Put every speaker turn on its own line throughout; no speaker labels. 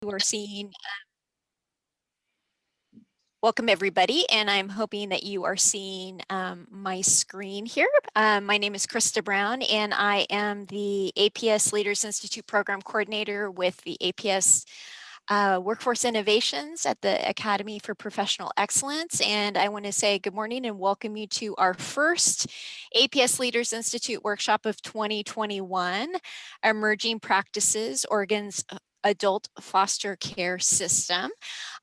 You are seeing. Welcome everybody, and I'm hoping that you are seeing my screen here. My name is Krista Brown, and I am the APS Leaders Institute Program Coordinator with the APS Workforce Innovations at the Academy for Professional Excellence. And I want to say good morning and welcome you to our first APS Leaders Institute workshop of 2021, Emerging Practices, Oregon's Adult Foster Care System.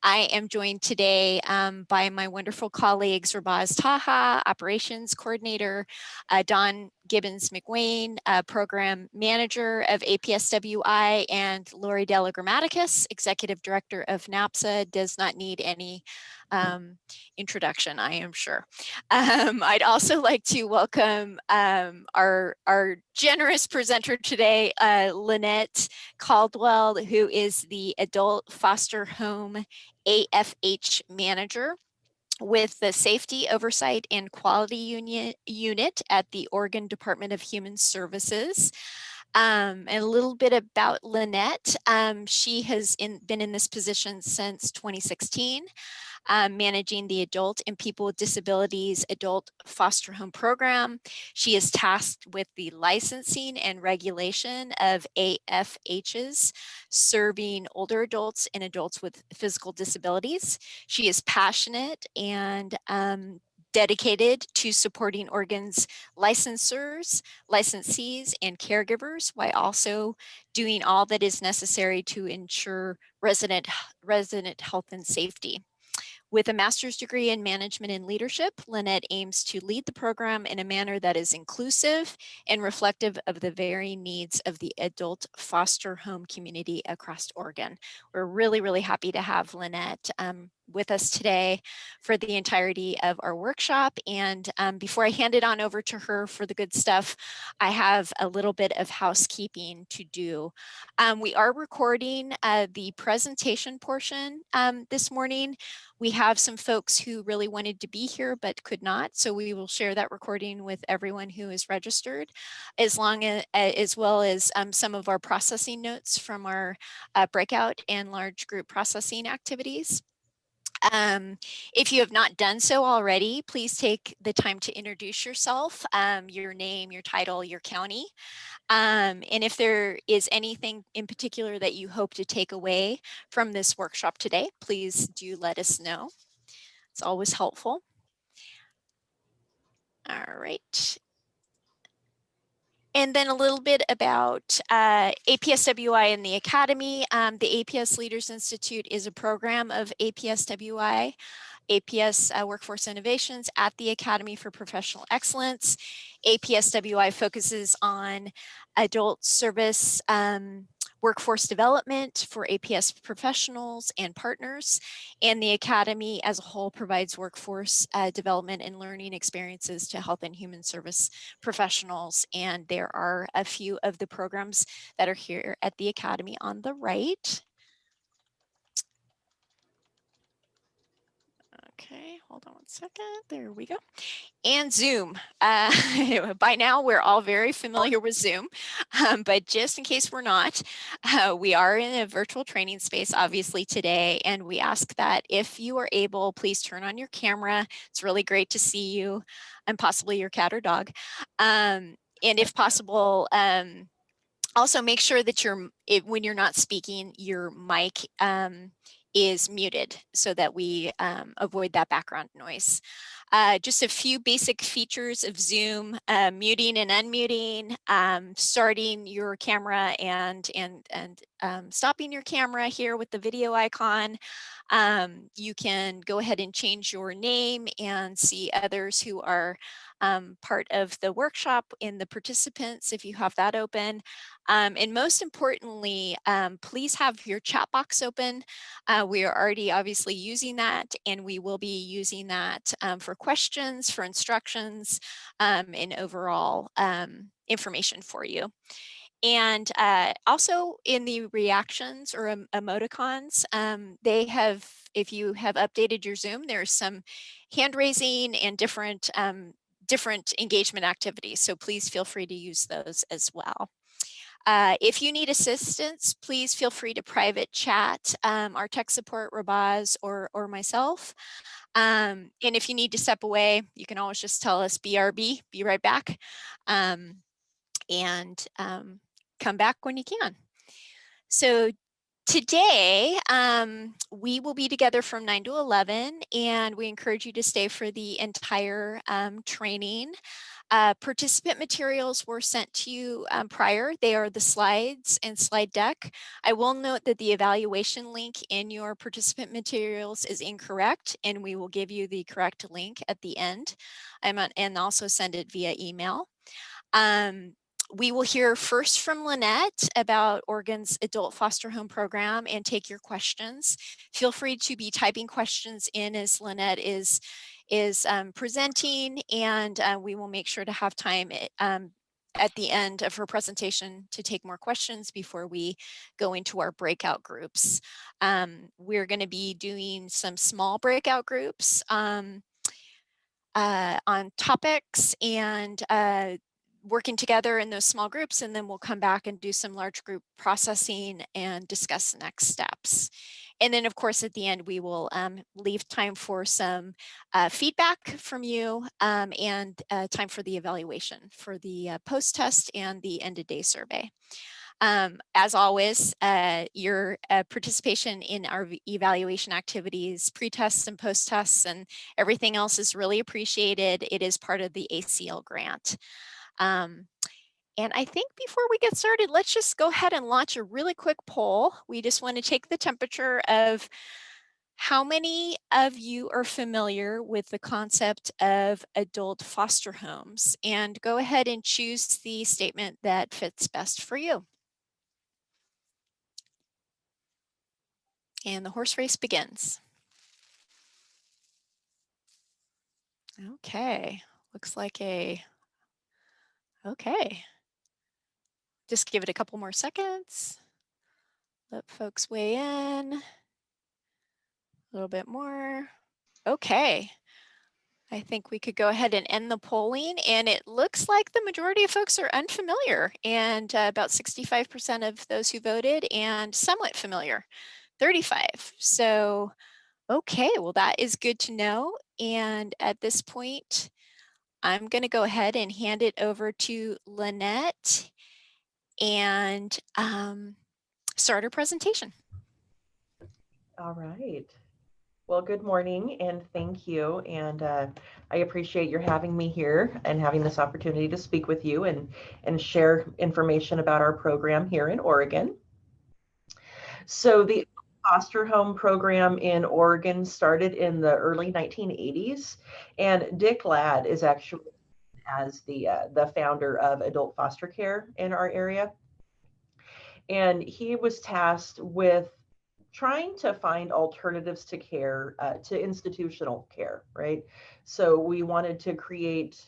I am joined today by my wonderful colleagues, Rabaz Taha, Operations Coordinator, Don Gibbons McWayne, Program Manager of APSWI, and Lori Della Grammaticus, Executive Director of NAPSA. Does not need any introduction, I am sure. I'd also like to welcome our generous presenter today, Lynette Caldwell, who is the Adult Foster Home AFH Manager with the Safety Oversight and Quality Unit at the Oregon Department of Human Services. And a little bit about Lynette. She has been in this position since 2016. Managing the Adult and People with Disabilities Adult Foster Home Program. She is tasked with the licensing and regulation of AFHs, serving older adults and adults with physical disabilities. She is passionate and dedicated to supporting Oregon's licensors, licensees, and caregivers, while also doing all that is necessary to ensure resident health and safety. With a master's degree in management and leadership, Lynette aims to lead the program in a manner that is inclusive and reflective of the varying needs of the adult foster home community across Oregon. We're really, really happy to have Lynette with us today for the entirety of our workshop. And before I hand it on over to her for the good stuff, I have a little bit of housekeeping to do. We are recording the presentation portion this morning. We have some folks who really wanted to be here but could not, so we will share that recording with everyone who is registered, as well as some of our processing notes from our breakout and large group processing activities. If you have not done so already, please take the time to introduce yourself, your name, your title, your county. And if there is anything in particular that you hope to take away from this workshop today, please do let us know. It's always helpful. All right. And then a little bit about APSWI and the Academy. The APS Leaders Institute is a program of APSWI, APS Workforce Innovations at the Academy for Professional Excellence. APSWI focuses on adult service workforce development for APS professionals and partners, and the Academy as a whole provides workforce development and learning experiences to health and human service professionals. And there are a few of the programs that are here at the Academy on the right. Okay, hold on one second. There we go. And Zoom. By now, we're all very familiar with Zoom, but just in case we're not, we are in a virtual training space, obviously, today, and we ask that if you are able, please turn on your camera. It's really great to see you and possibly your cat or dog. And if possible, also make sure that when you're not speaking, your mic is muted so that we avoid that background noise. Just a few basic features of Zoom: muting and unmuting, starting your camera and stopping your camera here with the video icon. You can go ahead and change your name and see others who are part of the workshop in the participants if you have that open. And most importantly, please have your chat box open. We are already obviously using that, and we will be using that for questions, for instructions, and overall information for you. And also in the reactions or emoticons, if you have updated your Zoom, there's some hand raising and different engagement activities. So please feel free to use those as well. If you need assistance, please feel free to private chat our tech support, Rabaz, or myself. And if you need to step away, you can always just tell us BRB, be right back, and come back when you can. So today, we will be together from 9 to 11, and we encourage you to stay for the entire training. Participant materials were sent to you prior. They are the slides and slide deck. I will note that the evaluation link in your participant materials is incorrect, and we will give you the correct link at the end, and also send it via email. We will hear first from Lynette about Oregon's adult foster home program and take your questions. Feel free to be typing questions in as Lynette is presenting, and we will make sure to have time at the end of her presentation to take more questions before we go into our breakout groups. We're going to be doing some small breakout groups on topics and working together in those small groups, and then we'll come back and do some large group processing and discuss next steps. And then, of course, at the end, we will leave time for some feedback from you and time for the evaluation for the post-test and the end-of-day survey. As always, your participation in our evaluation activities, pre-tests and post-tests and everything else is really appreciated. It is part of the ACL grant. And I think before we get started, let's just go ahead and launch a really quick poll. We just want to take the temperature of how many of you are familiar with the concept of adult foster homes, and go ahead and choose the statement that fits best for you. And the horse race begins. Okay, looks like okay. Just give it a couple more seconds. Let folks weigh in. A little bit more. Okay. I think we could go ahead and end the polling, and it looks like the majority of folks are unfamiliar, and about 65% of those who voted, and somewhat familiar, 35. So, okay, well, that is good to know. And at this point, I'm going to go ahead and hand it over to Lynette and start her presentation.
All right. Well, good morning and thank you. And I appreciate your having me here and having this opportunity to speak with you and share information about our program here in Oregon. So the foster home program in Oregon started in the early 1980s, and Dick Ladd is actually as the founder of adult foster care in our area. And he was tasked with trying to find alternatives to care, to institutional care, right? So we wanted to create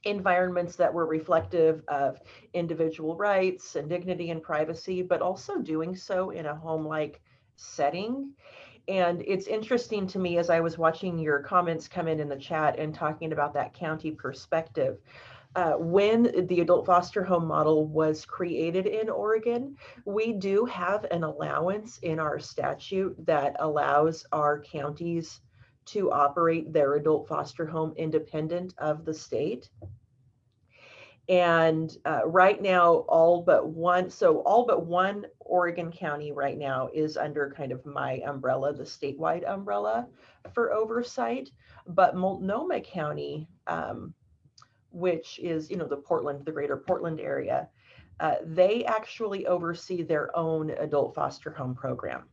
environments that were reflective of individual rights and dignity and privacy, but also doing so in a home-like setting. And it's interesting to me as I was watching your comments come in the chat and talking about that county perspective. When the adult foster home model was created in Oregon, we do have an allowance in our statute that allows our counties to operate their adult foster home independent of the state. And right now, all but one Oregon county right now is under kind of my umbrella, the statewide umbrella for oversight. But Multnomah County, which is, the greater Portland area, they actually oversee their own adult foster home program.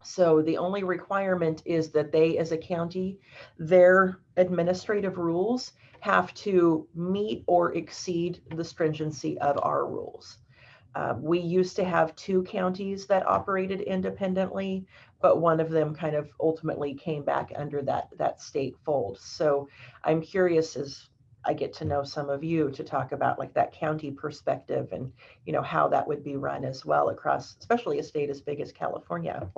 So the only requirement is that they, as a county, their administrative rules have to meet or exceed the stringency of our rules. We used to have two counties that operated independently, but one of them kind of ultimately came back under that state fold. So I'm curious as I get to know some of you to talk about like that county perspective and, how that would be run as well across, especially a state as big as California.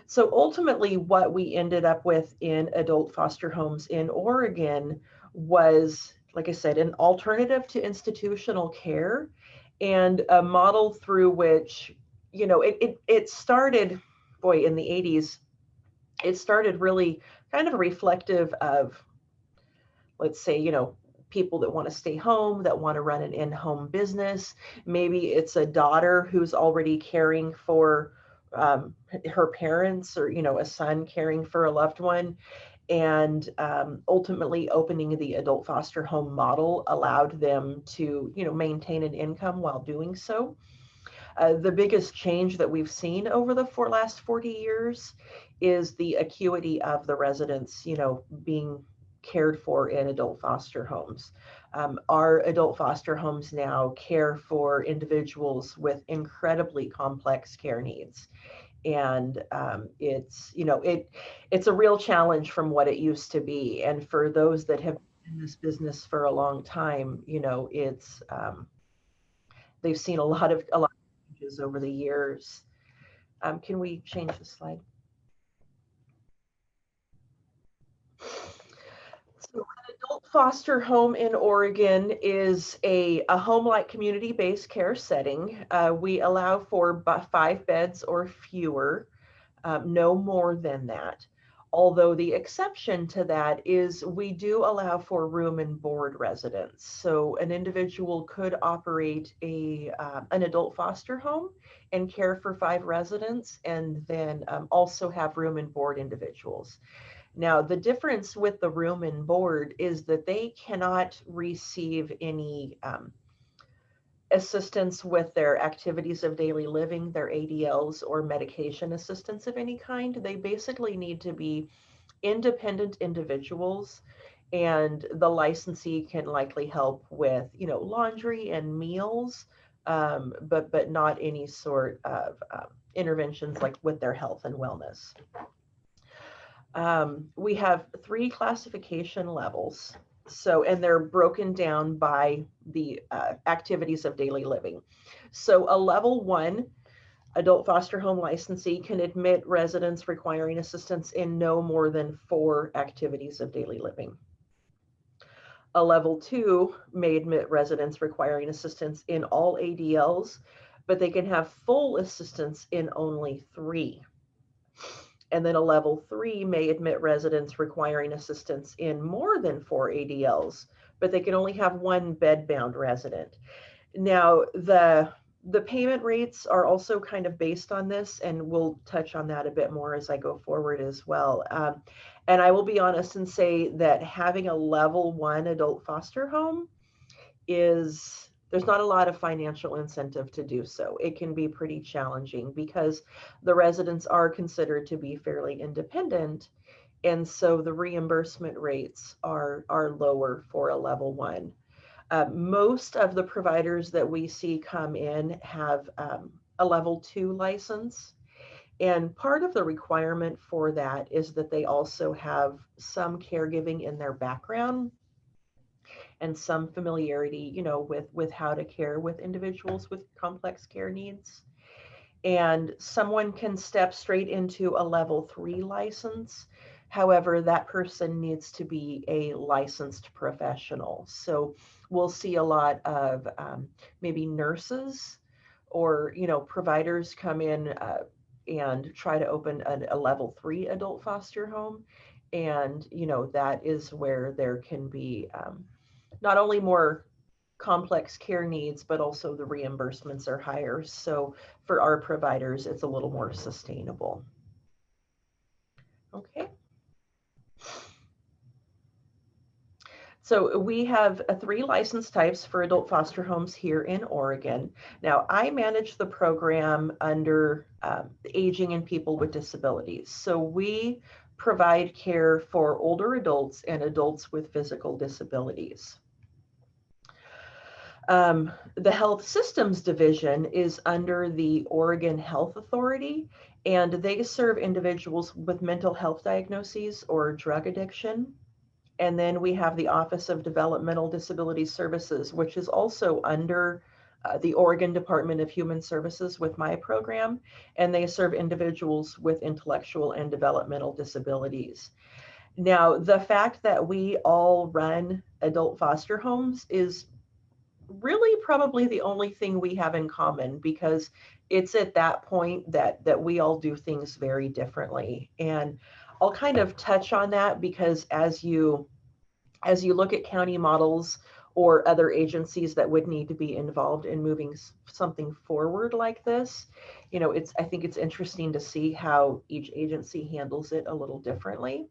So ultimately what we ended up with in adult foster homes in Oregon was like I said, an alternative to institutional care, and a model through which, it started, boy, in the 80s, it started really kind of reflective of, let's say, people that want to stay home, that want to run an in-home business. Maybe it's a daughter who's already caring for her parents, or, a son caring for a loved one. And ultimately opening the adult foster home model allowed them to, maintain an income while doing so. The biggest change that we've seen over the last 40 years is the acuity of the residents, being cared for in adult foster homes. Our adult foster homes now care for individuals with incredibly complex care needs. And it's a real challenge from what it used to be. And for those that have been in this business for a long time, it's they've seen a lot of changes over the years. Can we change the slide? So an adult foster home in Oregon is a home-like community-based care setting. We allow for 5 beds or fewer, no more than that. Although the exception to that is we do allow for room and board residents. So an individual could operate an adult foster home and care for 5 residents, and then also have room and board individuals. Now, the difference with the room and board is that they cannot receive any assistance with their activities of daily living, their ADLs, or medication assistance of any kind. They basically need to be independent individuals, and the licensee can likely help with, laundry and meals, but not any sort of interventions like with their health and wellness. We have 3 classification levels. So, and they're broken down by the activities of daily living. So a level 1 adult foster home licensee can admit residents requiring assistance in no more than 4 activities of daily living. A level 2 may admit residents requiring assistance in all ADLs, but they can have full assistance in only 3. And then a level 3 may admit residents requiring assistance in more than 4 ADLs, but they can only have 1 bed-bound resident. Now, the payment rates are also kind of based on this, and we'll touch on that a bit more as I go forward as well. And I will be honest and say that having a level 1 adult foster home there's not a lot of financial incentive to do so. It can be pretty challenging because the residents are considered to be fairly independent. And so the reimbursement rates are lower for a level 1. Most of the providers that we see come in have a level 2 license. And part of the requirement for that is that they also have some caregiving in their background and some familiarity, with how to care with individuals with complex care needs. And someone can step straight into a level 3 license. However, that person needs to be a licensed professional. So we'll see a lot of maybe nurses or, providers come in and try to open a level 3 adult foster home. And, that is where there can be not only more complex care needs, but also the reimbursements are higher. So for our providers, it's a little more sustainable. Okay. So we have 3 license types for adult foster homes here in Oregon. Now, I manage the program under aging and people with disabilities. So we provide care for older adults and adults with physical disabilities. The Health Systems Division is under the Oregon Health Authority, and they serve individuals with mental health diagnoses or drug addiction. And then we have the Office of Developmental Disability Services, which is also under the Oregon Department of Human Services with my program, and they serve individuals with intellectual and developmental disabilities. Now, the fact that we all run adult foster homes is really probably the only thing we have in common, because it's at that point that we all do things very differently. And I'll kind of touch on that, because as you look at county models or other agencies that would need to be involved in moving something forward like this, I think it's interesting to see how each agency handles it a little differently.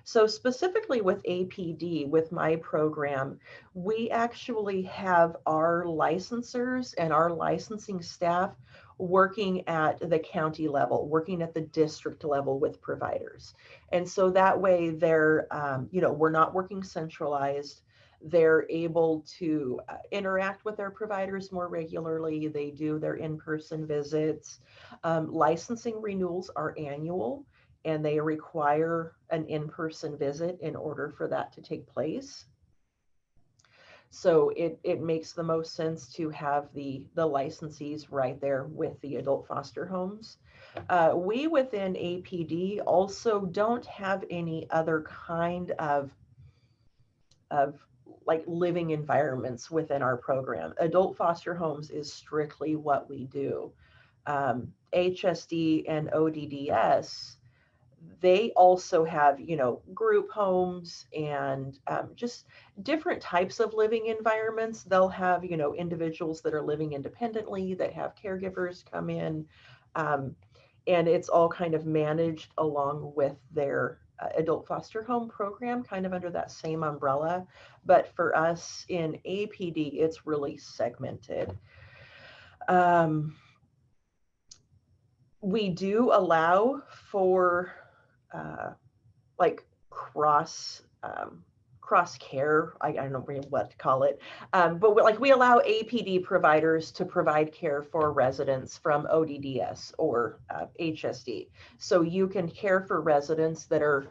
So specifically with APD, with my program, we actually have our licensors and our licensing staff working at the county level, working at the district level with providers. And so that way they're, we're not working centralized. They're able to interact with their providers more regularly. They do their in-person visits. Licensing renewals are annual, and they require an in-person visit in order for that to take place. So it makes the most sense to have the licensees right there with the adult foster homes. We within APD also don't have any other kind of like living environments within our program. Adult foster homes is strictly what we do. HSD and ODDS, they also have, group homes and just different types of living environments. They'll have, individuals that are living independently that have caregivers come in, and it's all kind of managed along with their adult foster home program, kind of under that same umbrella. But for us in APD, it's really segmented. We do allow for like cross care, I don't know what to call it, but we allow APD providers to provide care for residents from ODDS or HSD. So you can care for residents that are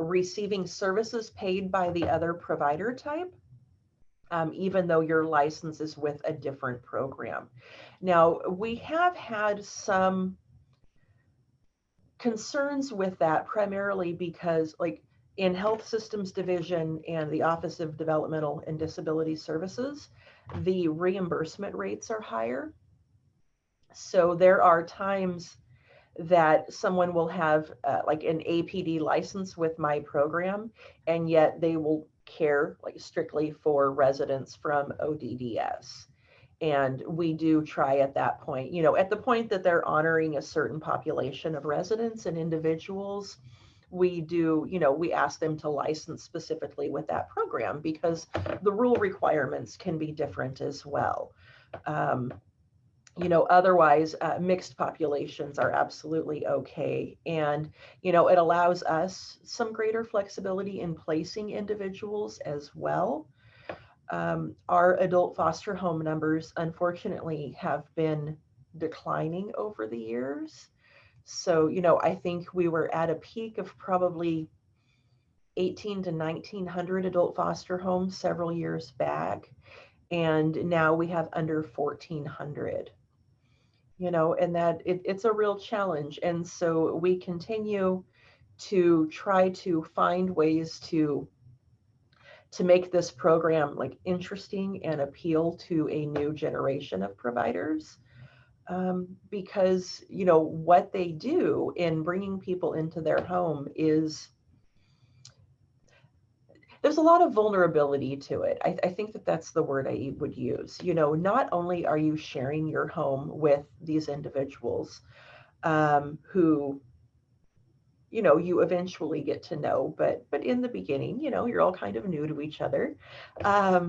receiving services paid by the other provider type, even though your license is with a different program. Now, we have had some concerns with that, primarily because in Health Systems Division and the Office of Developmental and Disability Services, the reimbursement rates are higher. So there are times that someone will have like an APD license with my program, and yet they will care strictly for residents from ODDS. And we do try at that point, at the point that they're honoring a certain population of residents and individuals, we do, we ask them to license specifically with that program, because the rule requirements can be different as well. Otherwise, mixed populations are absolutely okay. And, it allows us some greater flexibility in placing individuals as well. Our adult foster home numbers, unfortunately, have been declining over the years. So, I think we were at a peak of probably 18 to 1900 adult foster homes several years back. And now we have under 1400, and that it's a real challenge. And so we continue to try to find ways to make this program interesting and appeal to a new generation of providers, because what they do in bringing people into their home is, there's a lot of vulnerability to it. I think that's the word I would use. Not only are you sharing your home with these individuals who you eventually get to know, but in the beginning, you're all kind of new to each other. But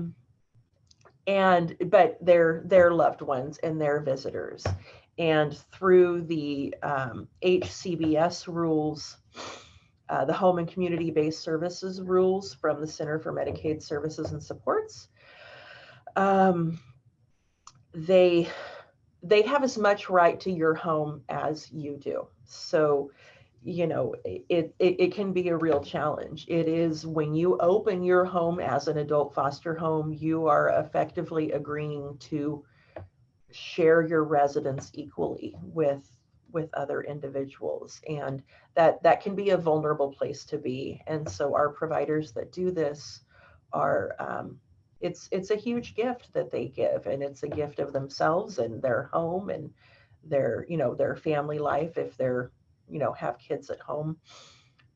they're loved ones and they're visitors. And through the HCBS rules, the Home and Community-Based Services rules from the Center for Medicaid Services and Supports, they have as much right to your home as you do. So it can be a real challenge. It is, when you open your home as an adult foster home, you are effectively agreeing to share your residence equally with with other individuals, and that can be a vulnerable place to be. And so our providers that do this are it's a huge gift that they give, and it's a gift of themselves and their home and their their family life if they're have kids at home.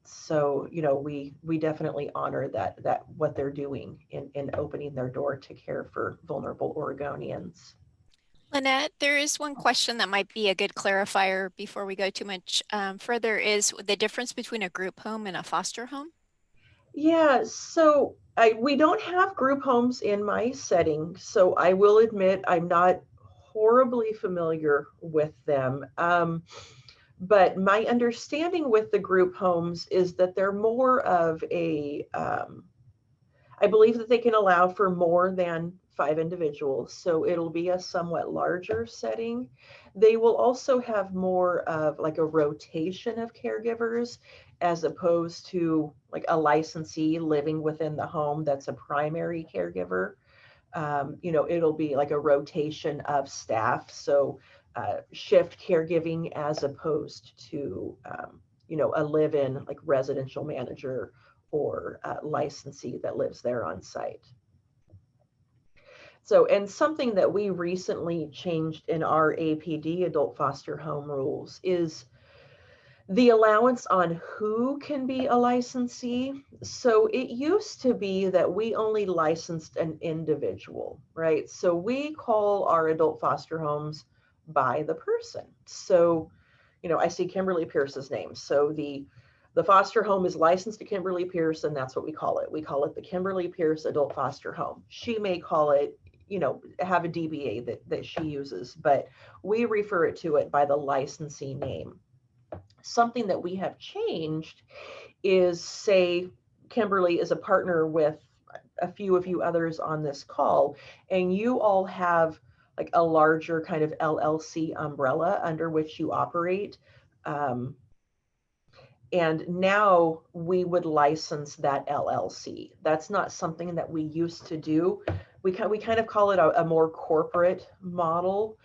So we definitely honor that what they're doing in opening their door to care for vulnerable Oregonians.
Lynette, there is one question that might be a good clarifier before we go too much further, is the difference between a group home and a foster home?
Yeah, so we don't have group homes in my setting, so I will admit I'm not horribly familiar with them. But my understanding with the group homes is that they're more of a I believe that they can allow for more than 5 individuals, so it'll be a somewhat larger setting. They will also have more of like a rotation of caregivers as opposed to like a licensee living within the home that's a primary caregiver. It'll be like a rotation of staff, so shift caregiving as opposed to a live-in like residential manager or licensee that lives there on site. So, and something that we recently changed in our APD adult foster home rules is the allowance on who can be a licensee. So it used to be that we only licensed an individual, right? So we call our adult foster homes by the person. So, I see Kimberly Pierce's name. So the foster home is licensed to Kimberly Pierce, and that's what we call it. We call it the Kimberly Pierce Adult Foster Home. She may call it, have a DBA that she uses, but we refer to it by the licensee name. Something that we have changed is, say, Kimberly is a partner with a few of you others on this call, and you all have like a larger kind of LLC umbrella under which you operate. And now we would license that LLC. That's not something that we used to do. We kind of call it a more corporate model.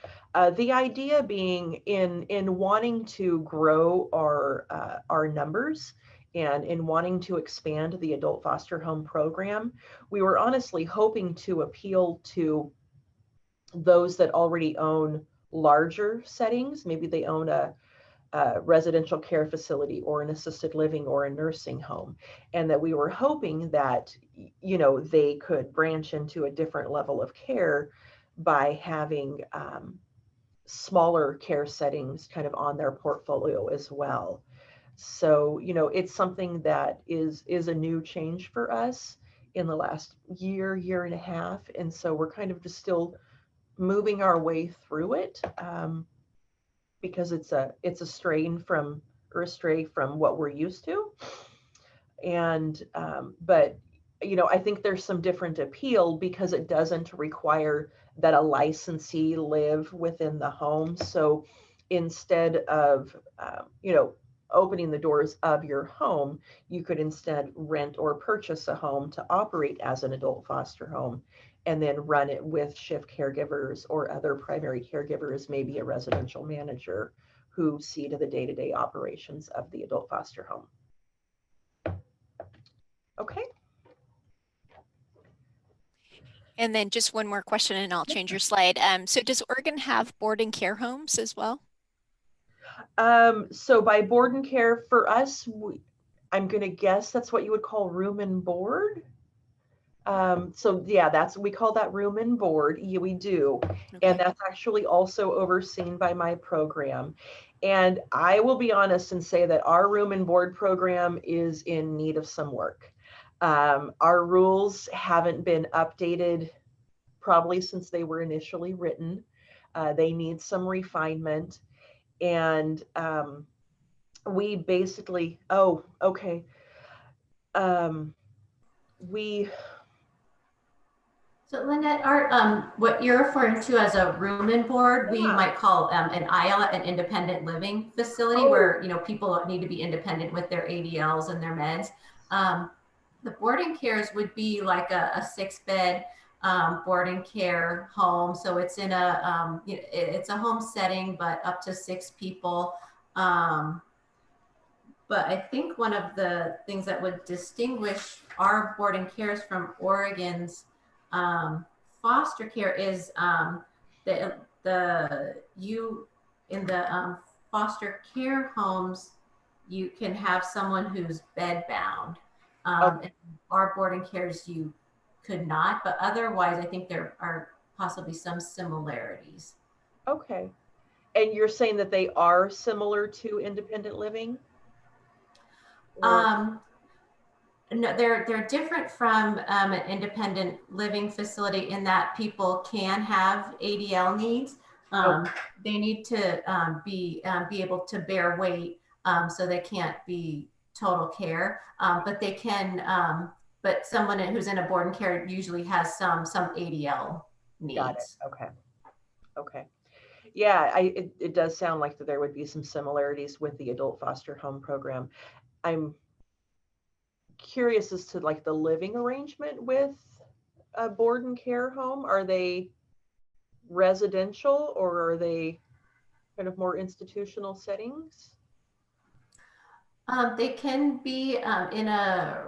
The idea being in wanting to grow our numbers and in wanting to expand the adult foster home program, we were honestly hoping to appeal to those that already own larger settings. Maybe they own a residential care facility or an assisted living or a nursing home, and that we were hoping that they could branch into a different level of care by having smaller care settings kind of on their portfolio as well. So it's something that is a new change for us in the last year and a half, and so we're kind of just still moving our way through it. Because it's a strain from or a stray from what we're used to. And but I think there's some different appeal because it doesn't require that a licensee live within the home. So instead of opening the doors of your home, you could instead rent or purchase a home to operate as an adult foster home, and then run it with shift caregivers or other primary caregivers, maybe a residential manager, who see to the day-to-day operations of the adult foster home. Okay.
And then just one more question and I'll change your slide. So does Oregon have board and care homes as well?
So by board and care for us, I'm going to guess that's what you would call room and board. So yeah, we call that room and board. Yeah, we do. Okay. And that's actually also overseen by my program. And I will be honest and say that our room and board program is in need of some work. Our rules haven't been updated probably since they were initially written. They need some refinement. And we basically, okay.
So Lynette, what you're referring to as a room and board, we might call an ILA, an independent living facility, where people need to be independent with their ADLs and their meds. The boarding cares would be like a 6-bed board and care home. So it's in a, it's a home setting, but up to 6 people. But I think one of the things that would distinguish our board and cares from Oregon's foster care is in the foster care homes, you can have someone who's bed bound. And our board and cares, you could not, but otherwise I think there are possibly some similarities.
Okay. And you're saying that they are similar to independent living?
No, they're different from an independent living facility in that people can have ADL needs. They need to be able to bear weight, so they can't be total care. But they can. But someone who's in a board and care usually has some ADL needs.
Got it. Okay. Okay. Yeah, it does sound like that there would be some similarities with the adult foster home program. I'm curious as to like the living arrangement with a board and care home. Are they residential or are they kind of more institutional settings?
They can be in a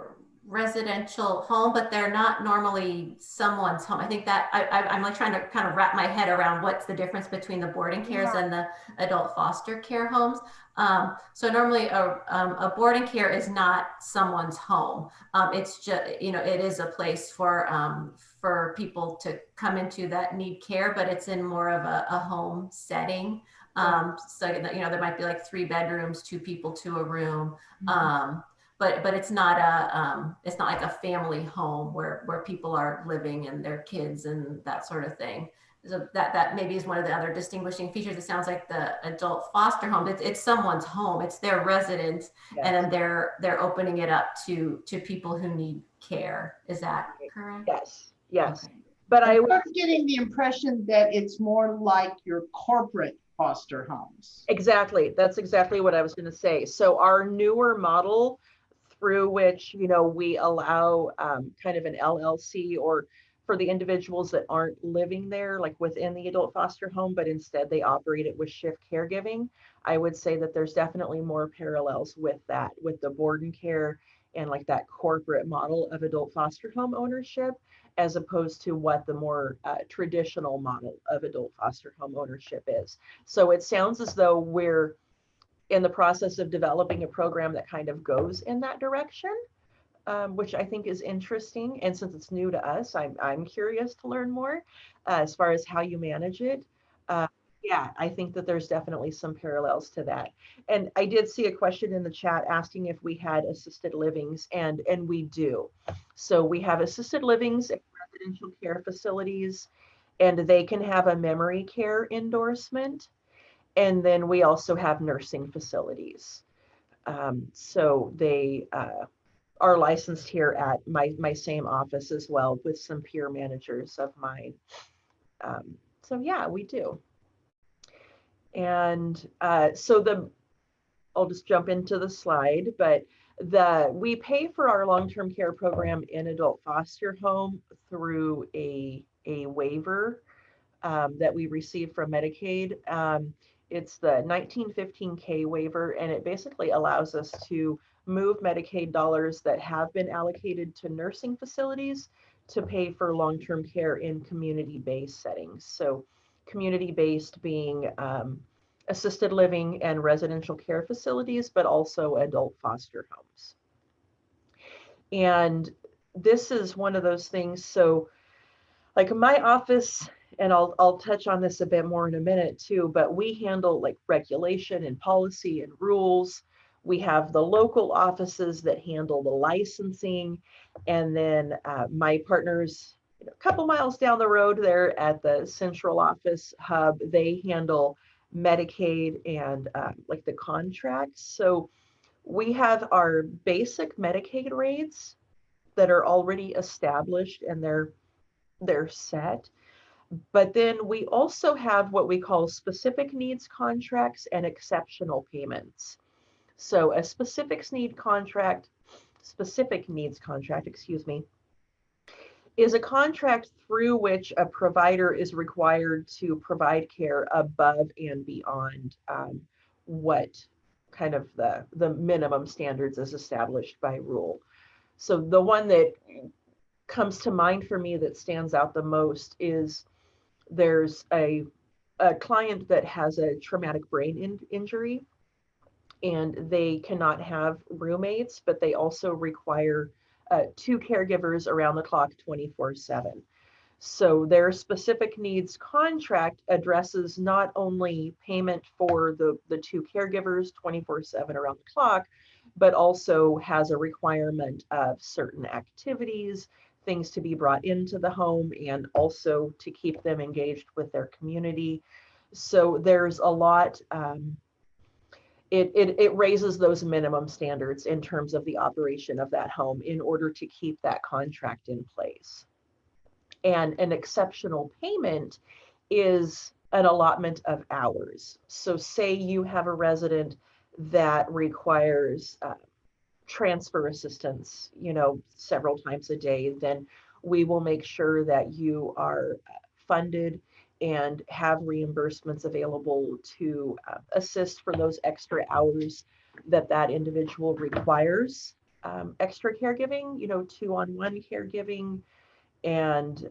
residential home, but they're not normally someone's home. I think that I'm like trying to kind of wrap my head around what's the difference between the boarding cares and the adult foster care homes. So normally a boarding care is not someone's home. It's just, it is a place for people to come into that need care, but it's in more of a home setting. So there might be like 3 bedrooms, 2 people to a room. But it's not like a family home where people are living and their kids and that sort of thing. So that maybe is one of the other distinguishing features. It sounds like the adult foster home, it's someone's home, it's their residence, and then they're opening it up to people who need care. Is that correct?
Yes. Yes.
Okay.
But
I'm getting the impression that it's more like your corporate foster homes.
Exactly. That's exactly what I was going to say. So our newer model through which, we allow kind of an LLC, or for the individuals that aren't living there, like within the adult foster home, but instead they operate it with shift caregiving. I would say that there's definitely more parallels with that, with the board and care and like that corporate model of adult foster home ownership, as opposed to what the more traditional model of adult foster home ownership is. So it sounds as though we're in the process of developing a program that kind of goes in that direction, which I think is interesting. And since it's new to us, I'm curious to learn more as far as how you manage it. Yeah, I think that there's definitely some parallels to that. And I did see a question in the chat asking if we had assisted livings, and we do. So we have assisted livings and residential care facilities, and they can have a memory care endorsement. And then we also have nursing facilities. So they are licensed here at my same office as well, with some peer managers of mine. So yeah, we do. And so I'll just jump into the slide, but we pay for our long-term care program in adult foster home through a waiver that we receive from Medicaid. It's the 1915K waiver, and it basically allows us to move Medicaid dollars that have been allocated to nursing facilities to pay for long-term care in community-based settings. So community-based being assisted living and residential care facilities, but also adult foster homes. And this is one of those things. So like my office, and I'll touch on this a bit more in a minute too, but we handle like regulation and policy and rules. We have the local offices that handle the licensing. And then my partners, a couple miles down the road there at the central office hub, they handle Medicaid and like the contracts. So we have our basic Medicaid rates that are already established, and they're set. But then we also have what we call specific needs contracts and exceptional payments. So a specific needs contract, excuse me, is a contract through which a provider is required to provide care above and beyond what kind of the minimum standards as established by rule. So the one that comes to mind for me that stands out the most is there's a client that has a traumatic brain injury, and they cannot have roommates, but they also require 2 caregivers around the clock 24/7. So their specific needs contract addresses not only payment for the 2 caregivers 24/7 around the clock, but also has a requirement of certain activities, things to be brought into the home, and also to keep them engaged with their community. So there's a lot, it raises those minimum standards in terms of the operation of that home in order to keep that contract in place. And an exceptional payment is an allotment of hours. So say you have a resident that requires transfer assistance, several times a day, then we will make sure that you are funded and have reimbursements available to assist for those extra hours that individual requires extra caregiving, 2-on-1 caregiving, and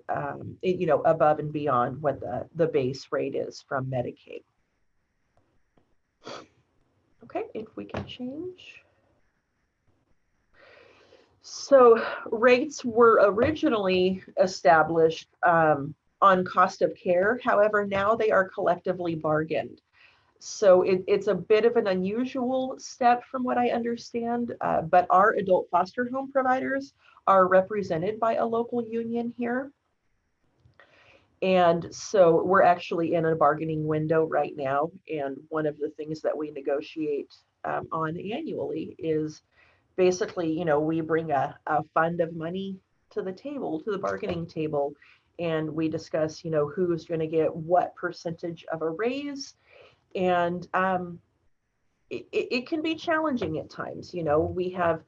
above and beyond what the base rate is from Medicaid. Okay, if we can change. So rates were originally established on cost of care. However, now they are collectively bargained. So it's a bit of an unusual step from what I understand, but our adult foster home providers are represented by a local union here. And so we're actually in a bargaining window right now. And one of the things that we negotiate on annually is basically, we bring a fund of money to the table, to the bargaining table, and we discuss, who's going to get what percentage of a raise. And it can be challenging at times. We have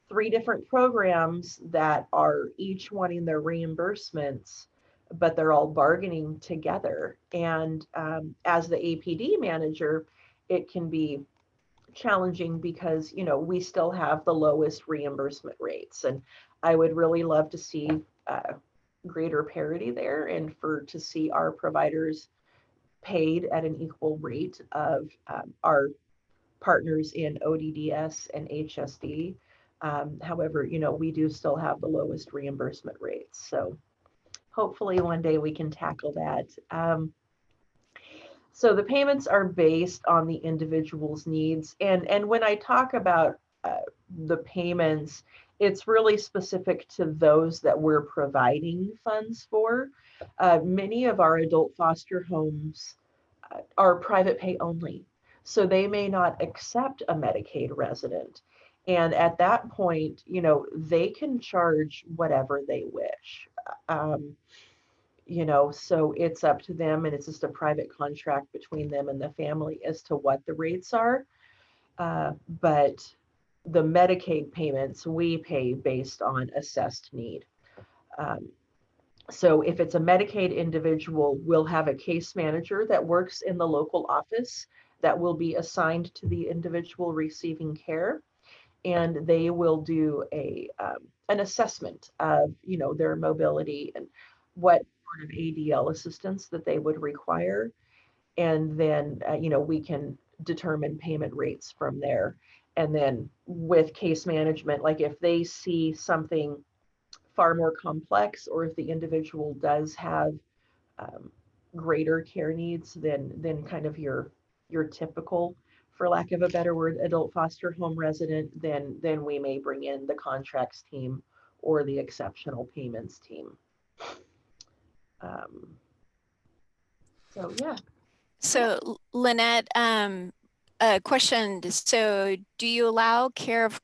3 different programs that are each wanting their reimbursements, but they're all bargaining together. And as the APD manager, it can be challenging because, we still have the lowest reimbursement rates. And I would really love to see greater parity there, and to see our providers paid at an equal rate of our partners in ODDS and HSD. However, we do still have the lowest reimbursement rates. So hopefully one day we can tackle that. So the payments are based on the individual's needs. And when I talk about the payments, it's really specific to those that we're providing funds for. Many of our adult foster homes are private pay only. So they may not accept a Medicaid resident. And at that point, they can charge whatever they wish. So it's up to them, and it's just a private contract between them and the family as to what the rates are. But the Medicaid payments we pay based on assessed need. So if it's a Medicaid individual, we'll have a case manager that works in the local office that will be assigned to the individual receiving care, and they will do an assessment of their mobility and what sort of ADL assistance that they would require, and then we can determine payment rates from there. And then with case management, like if they see something far more complex, or if the individual does have greater care needs than kind of your typical, for lack of a better word, adult foster home resident, then we may bring in the contracts team or the exceptional payments team. So yeah.
So Lynette, a question. So do you allow care of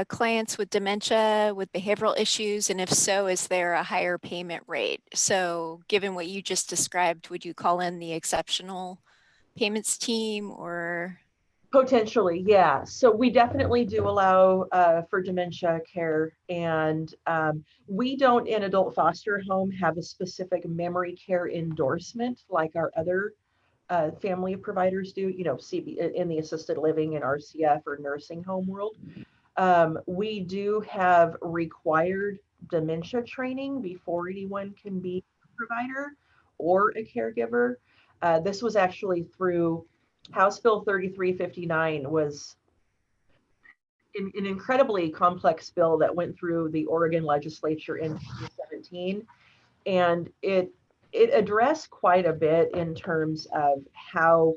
clients with dementia, with behavioral issues? And if so, is there a higher payment rate? So given what you just described, would you call in the exceptional payments team, or?
Potentially, yeah. So we definitely do allow for dementia care, and we don't in adult foster home have a specific memory care endorsement like our other family providers do, you know, CB in the assisted living and RCF or nursing home world. We do have required dementia training before anyone can be a provider or a caregiver. This was actually through House Bill 3359 was an incredibly complex bill that went through the Oregon legislature in 2017. And it addressed quite a bit in terms of how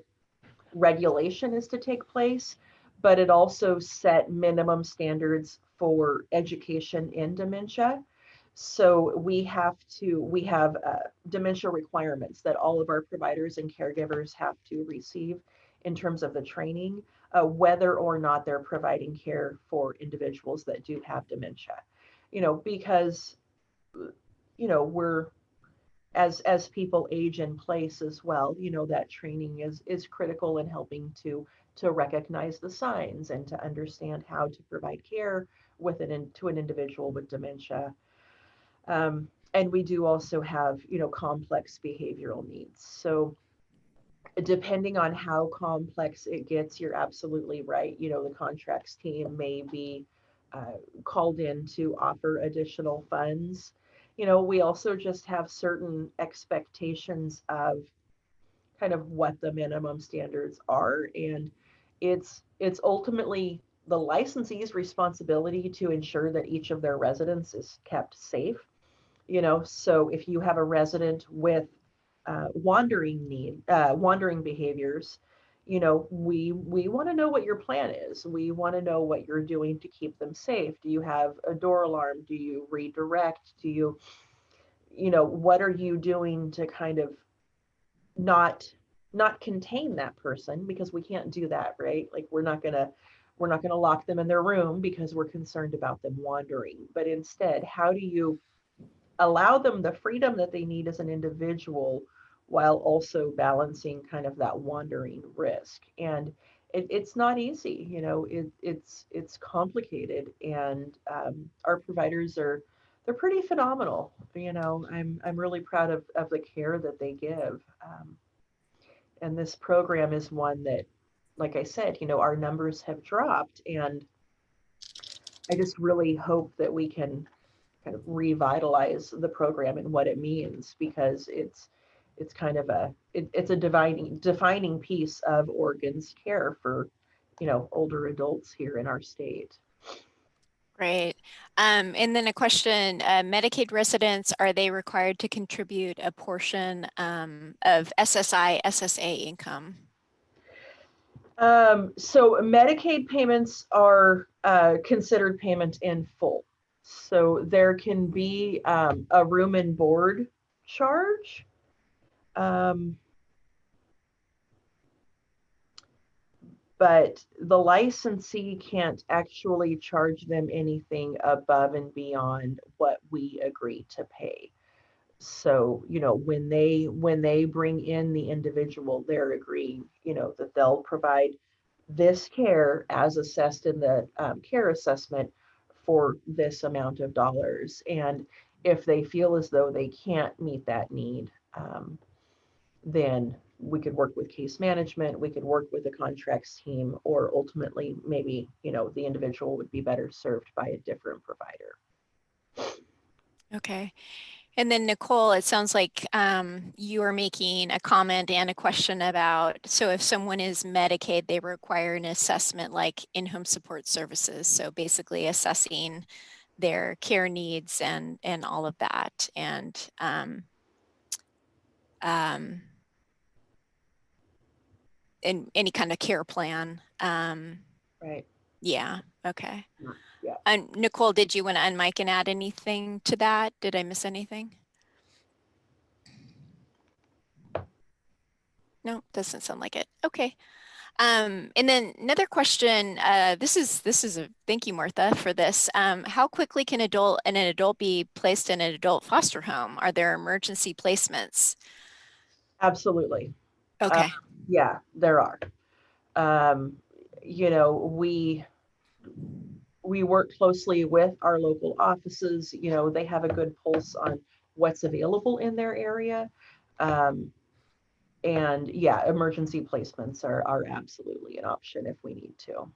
regulation is to take place, but it also set minimum standards for education in dementia. So we have dementia requirements that all of our providers and caregivers have to receive in terms of the training, whether or not they're providing care for individuals that do have dementia. You know, because you know we're as people age in place as well, you know, that training is critical in helping to recognize the signs and to understand how to provide care to an individual with dementia. And we do also have, you know, complex behavioral needs. So depending on how complex it gets, you're absolutely right. You know, the contracts team may be called in to offer additional funds. You know, we also just have certain expectations of kind of what the minimum standards are, and it's ultimately the licensee's responsibility to ensure that each of their residents is kept safe. You know, so if you have a resident with wandering behaviors, you know, we want to know what your plan is. We want to know what you're doing to keep them safe. Do you have a door alarm? Do you redirect? Do you, you know, what are you doing to kind of not contain that person, because we can't do that, right? Like we're not gonna lock them in their room because we're concerned about them wandering. But instead, how do you allow them the freedom that they need as an individual while also balancing kind of that wandering risk? And it's not easy, you know, it's complicated, and our providers they're pretty phenomenal. You know, I'm really proud of the care that they give. And this program is one that, like I said, you know, our numbers have dropped, and I just really hope that we can kind of revitalize the program and what it means, because it's kind of it's a defining piece of Oregon's care for, you know, older adults here in our state.
Great. And then a question, Medicaid residents, are they required to contribute a portion of SSI, SSA income?
So Medicaid payments are considered payment in full. So there can be a room and board charge. But the licensee can't actually charge them anything above and beyond what we agree to pay. So, you know, when they bring in the individual, they're agreeing, you know, that they'll provide this care as assessed in the care assessment for this amount of dollars. And if they feel as though they can't meet that need, then we could work with case management, we could work with the contracts team, or ultimately maybe, you know, the individual would be better served by a different provider.
Okay. And then Nicole, it sounds like you are making a comment and a question about, so if someone is Medicaid, they require an assessment like in-home support services. So basically assessing their care needs and all of that. And in any kind of care plan.
Right.
Yeah. Okay.
Yeah.
And Nicole, did you want to unmic and add anything to that? Did I miss anything? No, doesn't sound like it. Okay. And then another question, this is a, thank you, Martha, for this. How quickly can an adult be placed in an adult foster home? Are there emergency placements?
Absolutely.
Okay.
Yeah, there are. you know, we work closely with our local offices. You know, they have a good pulse on what's available in their area. And yeah, emergency placements are absolutely an option if we need to.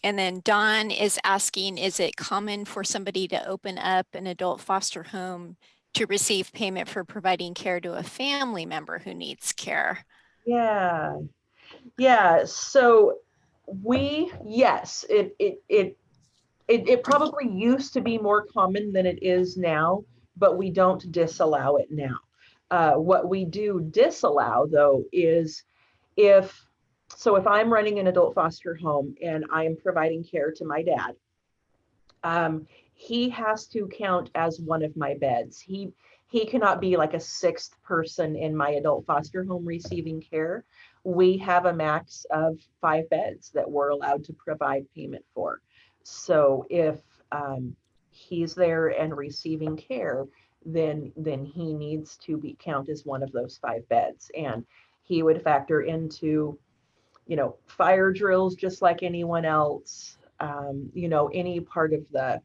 And then Don is asking, is it common for somebody to open up an adult foster home to receive payment for providing care to a family member who needs care?
Yeah. Yeah. So yes, it probably used to be more common than it is now, but we don't disallow it now. What we do disallow though is if I'm running an adult foster home and I'm providing care to my dad, he has to count as one of my beds. He cannot be like a sixth person in my adult foster home receiving care. We have a max of 5 beds that we're allowed to provide payment for. So if he's there and receiving care, then he needs to be count as one of those 5 beds, and he would factor into, you know, fire drills just like anyone else. You know, any part of the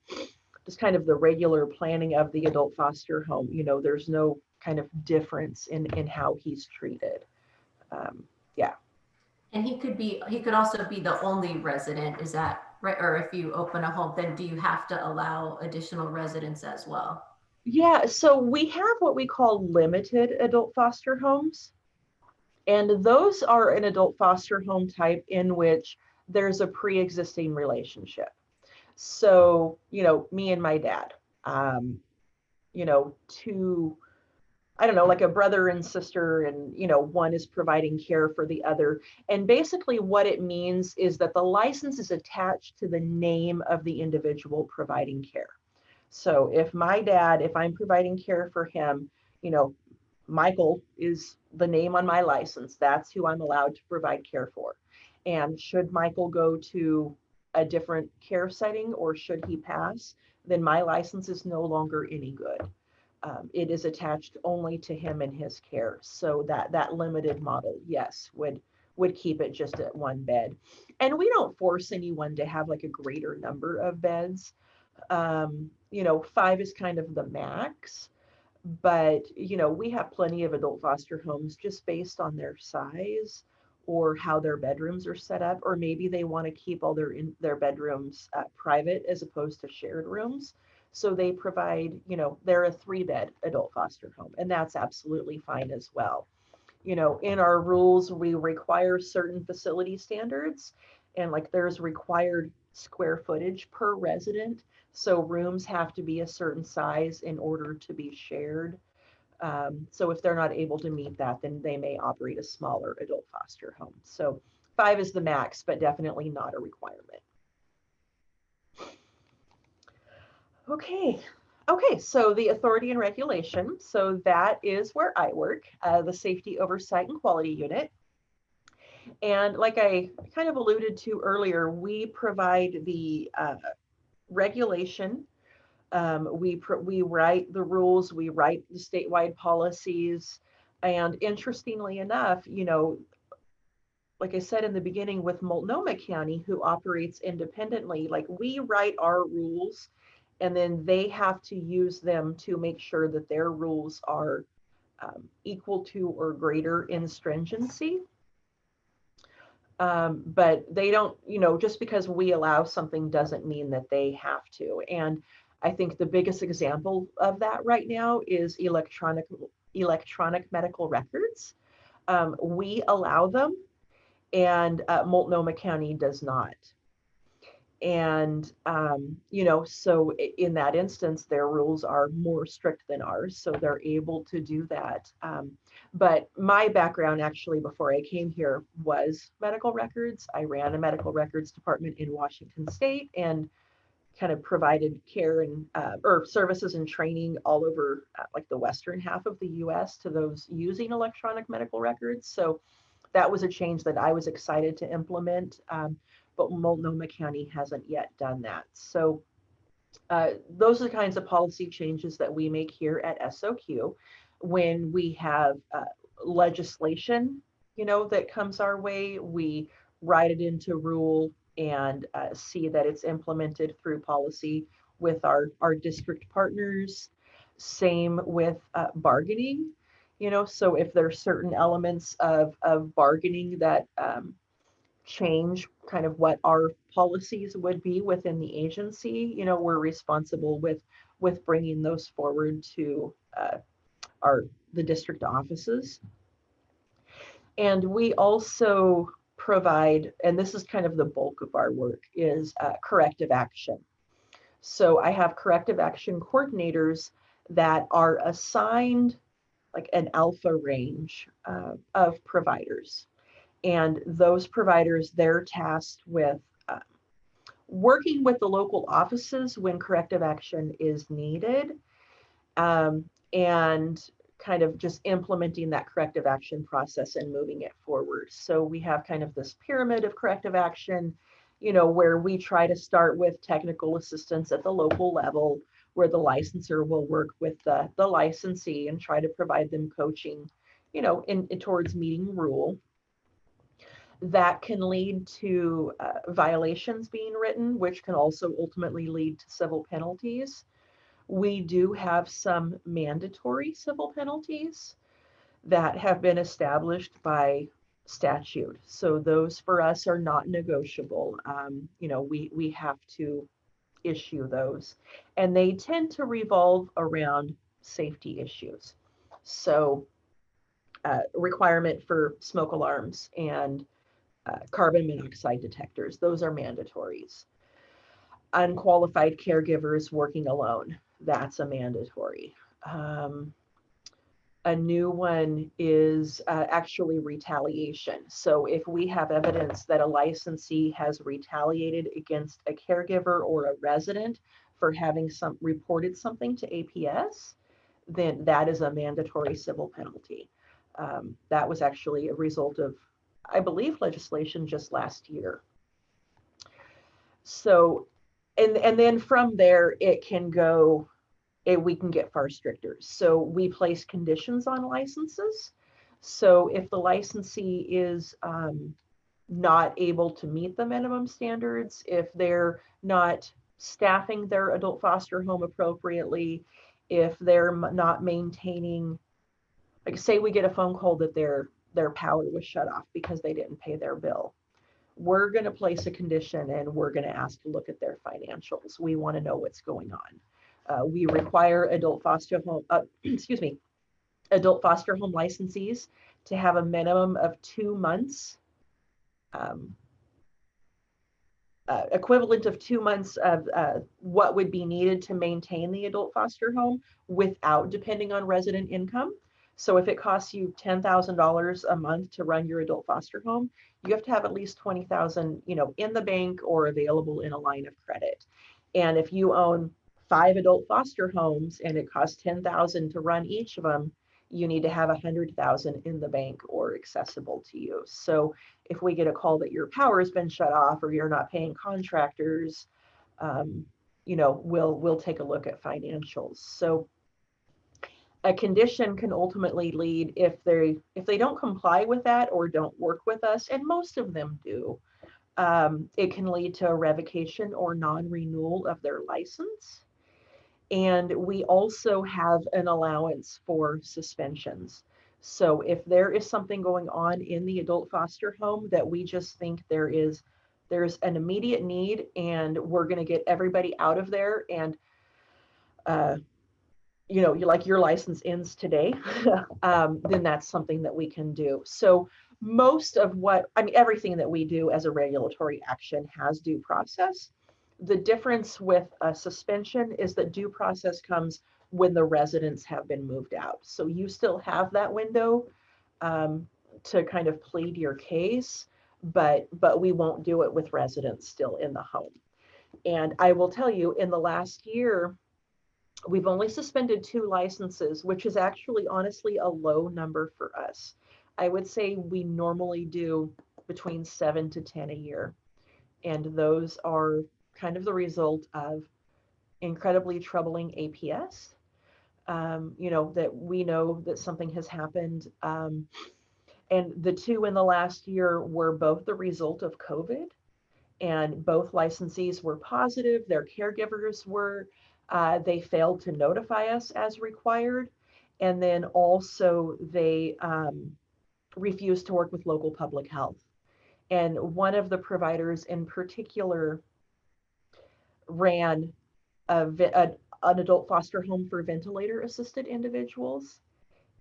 just kind of the regular planning of the adult foster home. You know, there's no kind of difference in how he's treated. Yeah.
And he could also be the only resident, is that right? Or if you open a home, then do you have to allow additional residents as well?
Yeah, so we have what we call limited adult foster homes. And those are an adult foster home type in which there's a pre-existing relationship. So, you know, me and my dad, you know, I don't know, like a brother and sister, and, you know, one is providing care for the other. And basically what it means is that the license is attached to the name of the individual providing care. So if I'm providing care for him, you know, Michael is the name on my license. That's who I'm allowed to provide care for. And should Michael go to a different care setting, or should he pass, then my license is no longer any good. It is attached only to him and his care. So that limited model, yes, would keep it just at 1 bed. And we don't force anyone to have like a greater number of beds. You know, 5 is kind of the max, but, you know, we have plenty of adult foster homes just based on their size or how their bedrooms are set up, or maybe they want to keep all their bedrooms private as opposed to shared rooms. So they provide, you know, they're a 3-bed adult foster home, and that's absolutely fine as well. You know, in our rules, we require certain facility standards, and like there's required square footage per resident. So rooms have to be a certain size in order to be shared. So if they're not able to meet that, then they may operate a smaller adult foster home. So 5 is the max, but definitely not a requirement. Okay, so the authority and regulation. So that is where I work, the Safety Oversight and Quality Unit. And like I kind of alluded to earlier, we provide the regulation. We write the rules, we write the statewide policies. And interestingly enough, you know, like I said in the beginning, with Multnomah County, who operates independently, like we write our rules, and then they have to use them to make sure that their rules are equal to or greater in stringency. But they don't, you know, just because we allow something doesn't mean that they have to. And I think the biggest example of that right now is electronic medical records. We allow them, and Multnomah County does not. And, you know, so in that instance, their rules are more strict than ours, so they're able to do that. But my background actually before I came here was medical records. I ran a medical records department in Washington State and kind of provided care and or services and training all over like the western half of the US to those using electronic medical records. So that was a change that I was excited to implement. But Multnomah County hasn't yet done that. So those are the kinds of policy changes that we make here at SOQ when we have legislation that comes our way, we write it into rule and see that it's implemented through policy with our district partners. Same with bargaining, so if there's certain elements of bargaining that change kind of what our policies would be within the agency, we're responsible with bringing those forward to the district offices. And we also provide, and this is kind of the bulk of our work, is corrective action. So I have corrective action coordinators that are assigned like an alpha range of providers. And those providers, they're tasked with working with the local offices when corrective action is needed, and kind of just implementing that corrective action process and moving it forward. So we have kind of this pyramid of corrective action, where we try to start with technical assistance at the local level, where the licensor will work with the licensee and try to provide them coaching, in towards meeting rule. That can lead to violations being written, which can also ultimately lead to civil penalties. We do have some mandatory civil penalties that have been established by statute. So those for us are not negotiable. We have to issue those, and they tend to revolve around safety issues. So requirement for smoke alarms and carbon monoxide detectors, those are mandatories. Unqualified caregivers working alone, that's a mandatory. A new one is actually retaliation. So if we have evidence that a licensee has retaliated against a caregiver or a resident for having reported something to APS, then that is a mandatory civil penalty. That was actually a result of, I believe, legislation just last year. So, and then from there, it can go, we can get far stricter. So we place conditions on licenses. So if the licensee is not able to meet the minimum standards, if they're not staffing their adult foster home appropriately, if they're not maintaining, like say we get a phone call that their power was shut off because they didn't pay their bill, we're going to place a condition and we're going to ask to look at their financials. We want to know what's going on. We require adult foster home, adult foster home licensees to have a minimum of 2 months, equivalent of 2 months of what would be needed to maintain the adult foster home without depending on resident income. So if it costs you $10,000 a month to run your adult foster home, you have to have at least $20,000, in the bank or available in a line of credit. And if you own 5 adult foster homes and it costs $10,000 to run each of them, you need to have $100,000 in the bank or accessible to you. So if we get a call that your power has been shut off or you're not paying contractors, we'll take a look at financials. So a condition can ultimately lead, if they don't comply with that or don't work with us, and most of them do, it can lead to a revocation or non-renewal of their license. And we also have an allowance for suspensions. So if there is something going on in the adult foster home that we just think there's an immediate need and we're going to get everybody out of there, and your license ends today, then that's something that we can do. So most of everything that we do as a regulatory action has due process. The difference with a suspension is that due process comes when the residents have been moved out. So you still have that window to kind of plead your case, but we won't do it with residents still in the home. And I will tell you, in the last year, we've only suspended 2 licenses, which is actually honestly a low number for us. I would say we normally do between 7 to 10 a year. And those are kind of the result of incredibly troubling APS, that we know that something has happened. And the two in the last year were both the result of COVID, and both licensees were positive. Their caregivers were, they failed to notify us as required. And then also they refused to work with local public health. And one of the providers in particular ran an adult foster home for ventilator assisted individuals.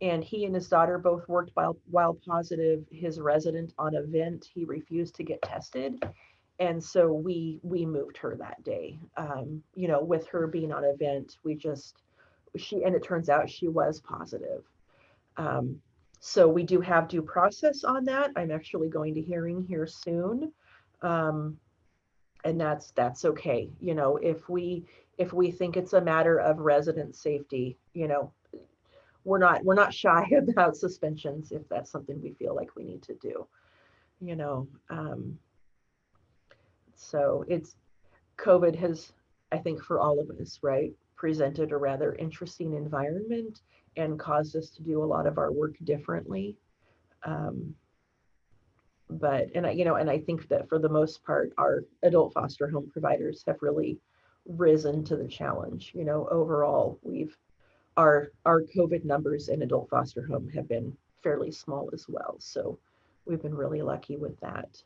And he and his daughter both worked while positive. His resident on a vent, he refused to get tested. And so we moved her that day. You know, with her being on a vent, and it turns out she was positive. So we do have due process on that. I'm actually going to hearing here soon. And that's okay. You know, if we think it's a matter of resident safety, you know, we're not shy about suspensions if that's something we feel like we need to do, you know. So COVID has, I think for all of us, right, presented a rather interesting environment and caused us to do a lot of our work differently. And I think that for the most part, our adult foster home providers have really risen to the challenge. You know, overall, our COVID numbers in adult foster home have been fairly small as well. So we've been really lucky with that.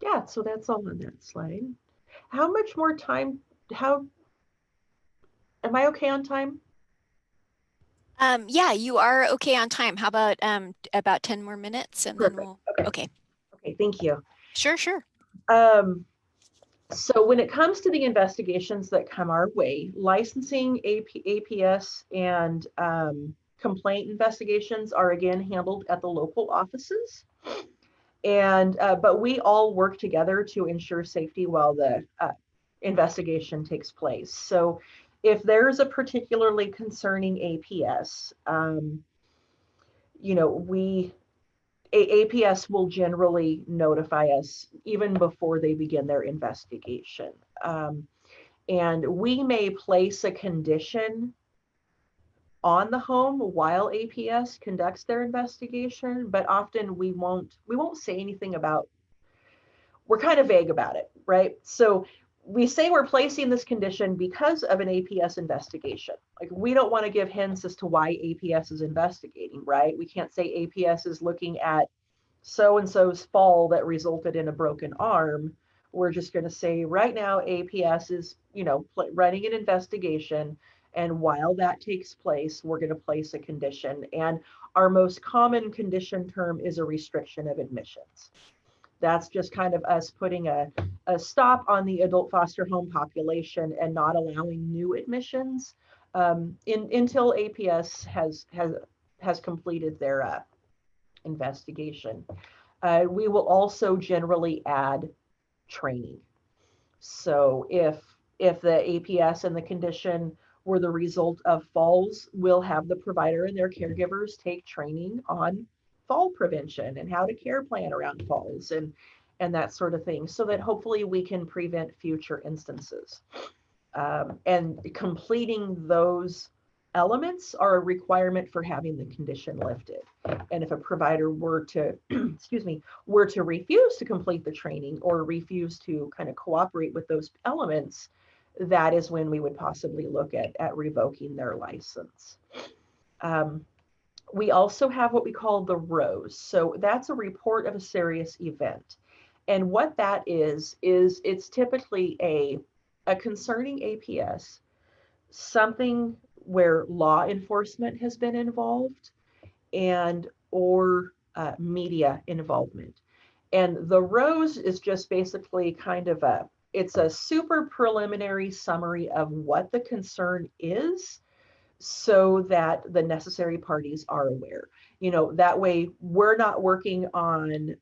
Yeah, so that's all on that slide. How much more time, am I okay on time?
Yeah, you are okay on time. How about 10 more minutes and
Perfect.
then we'll, okay.
Okay, thank you.
Sure.
So when it comes to the investigations that come our way, licensing, APS, and complaint investigations are again handled at the local offices. And but we all work together to ensure safety while the investigation takes place. So if there's a particularly concerning APS, you know, APS will generally notify us even before they begin their investigation. And we may place a condition on the home while APS conducts their investigation, but often we won't say anything about, we're kind of vague about it, right? So we say we're placing this condition because of an APS investigation. Like, we don't want to give hints as to why APS is investigating, right? We can't say APS is looking at so-and-so's fall that resulted in a broken arm. We're just going to say right now APS is, you know, running an investigation. And while that takes place, we're going to place a condition. And our most common condition term is a restriction of admissions. That's just kind of us putting a stop on the adult foster home population and not allowing new admissions until APS has completed their investigation. We will also generally add training. So if the APS and the condition were the result of falls, we'll have the provider and their caregivers take training on fall prevention and how to care plan around falls and that sort of thing, so that hopefully we can prevent future instances. And completing those elements are a requirement for having the condition lifted. And if a provider were to, were to refuse to complete the training or refuse to kind of cooperate with those elements, that is when we would possibly look at revoking their license. We also have what we call the ROSE. So that's a report of a serious event. And what that is it's typically a concerning APS, something where law enforcement has been involved and or media involvement. And the ROSE is just basically kind of it's a super preliminary summary of what the concern is, so that the necessary parties are aware. You know, that way we're not working on,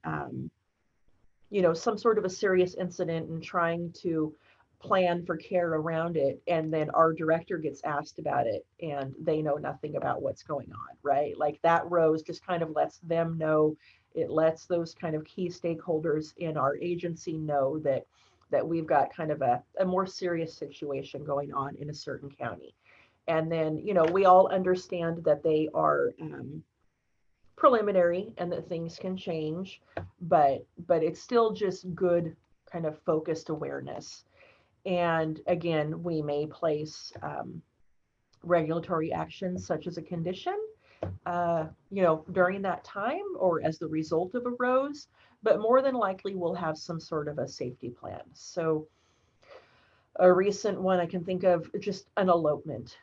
you know, some sort of a serious incident and trying to plan for care around it, and then our director gets asked about it and they know nothing about what's going on, right? Like, that ROSE just kind of lets them know. It lets those kind of key stakeholders in our agency know that we've got kind of a more serious situation going on in a certain county. And then, we all understand that they are preliminary and that things can change, but it's still just good kind of focused awareness. And again, we may place regulatory actions such as a condition, during that time or as the result of a ROSE, but more than likely we'll have some sort of a safety plan. So a recent one I can think of, just an elopement.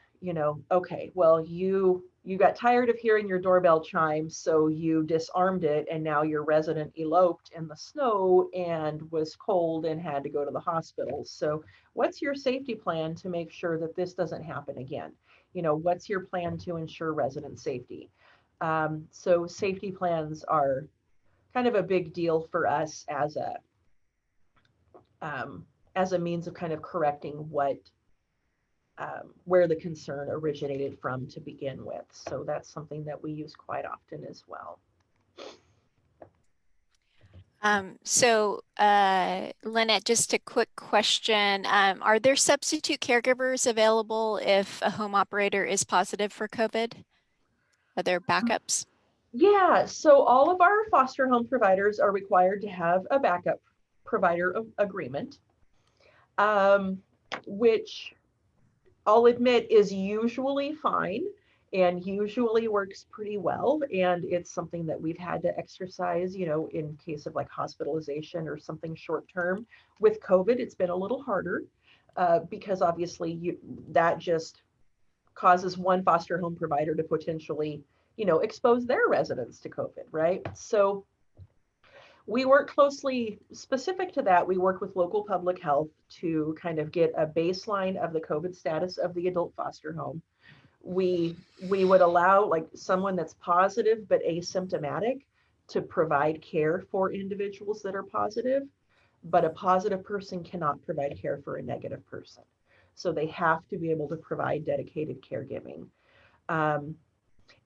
Okay, well, you got tired of hearing your doorbell chime, so you disarmed it, and now your resident eloped in the snow and was cold and had to go to the hospital. So what's your safety plan to make sure that this doesn't happen again? What's your plan to ensure resident safety? So safety plans are kind of a big deal for us as a means of kind of correcting where the concern originated from to begin with. So that's something that we use quite often as well.
Lynette, just a quick question. Are there substitute caregivers available if a home operator is positive for COVID? Are there backups?
Yeah, so all of our foster home providers are required to have a backup provider agreement, which I'll admit is usually fine and usually works pretty well. And it's something that we've had to exercise, in case of like hospitalization or something short term. With COVID, it's been a little harder because obviously that just causes one foster home provider to potentially, expose their residents to COVID, right? So we work closely, specific to that, we work with local public health to kind of get a baseline of the COVID status of the adult foster home. We would allow like someone that's positive but asymptomatic to provide care for individuals that are positive, but a positive person cannot provide care for a negative person. So they have to be able to provide dedicated caregiving.